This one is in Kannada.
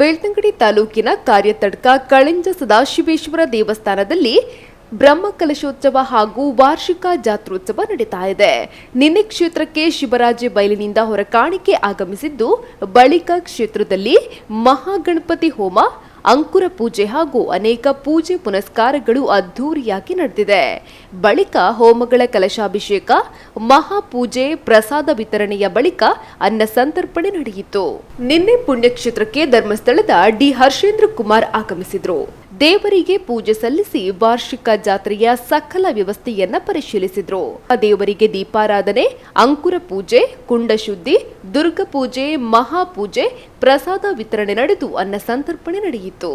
ಬೆಳ್ತಂಗಡಿ ತಾಲೂಕಿನ ಕಾರ್ಯತಡ್ಕ ಕಳಿಂಜ ಸದಾಶಿವೇಶ್ವರ ದೇವಸ್ಥಾನದಲ್ಲಿ ಬ್ರಹ್ಮಕಲಶೋತ್ಸವ ಹಾಗೂ ವಾರ್ಷಿಕ ಜಾತ್ರೋತ್ಸವ ನಡೀತಾ ಇದೆ. ನಿನ್ನೆ ಕ್ಷೇತ್ರಕ್ಕೆ ಶಿವರಾಜೆ ಬಯಲಿನಿಂದ ಹೊರಕಾಣಿಕೆ ಆಗಮಿಸಿದ್ದು, ಬಳಿಕ ಕ್ಷೇತ್ರದಲ್ಲಿ ಮಹಾಗಣಪತಿ ಹೋಮ, ಅಂಕುರ ಪೂಜೆ ಹಾಗೂ ಅನೇಕ ಪೂಜೆ ಪುನಸ್ಕಾರಗಳು ಅದ್ಧೂರಿಯಾಗಿ ನಡೆದಿದೆ. ಬಳಿಕ ಹೋಮಗಳ ಕಲಶಾಭಿಷೇಕ, ಮಹಾಪೂಜೆ, ಪ್ರಸಾದ ವಿತರಣೆಯ ಬಳಿಕ ಅನ್ನ ಸಂತರ್ಪಣೆ ನಡೆಯಿತು. ನಿನ್ನೆ ಪುಣ್ಯಕ್ಷೇತ್ರಕ್ಕೆ ಧರ್ಮಸ್ಥಳದ ಡಿ ಹರ್ಷೇಂದ್ರ ಕುಮಾರ್ ಆಗಮಿಸಿದ್ರು. ದೇವರಿಗೆ ಪೂಜೆ ಸಲ್ಲಿಸಿ ವಾರ್ಷಿಕ ಜಾತ್ರೆಯ ಸಕಲ ವ್ಯವಸ್ಥೆಯನ್ನ ಪರಿಶೀಲಿಸಿದ್ರು. ದೇವರಿಗೆ ದೀಪಾರಾಧನೆ, ಅಂಕುರ ಪೂಜೆ, ಕುಂಡ ಶುದ್ಧಿ, ದುರ್ಗ ಪೂಜೆ, ಮಹಾಪೂಜೆ, ಪ್ರಸಾದ ವಿತರಣೆ ನಡೆದು ಅನ್ನ ಸಂತರ್ಪಣೆ ನಡೆಯಿತು.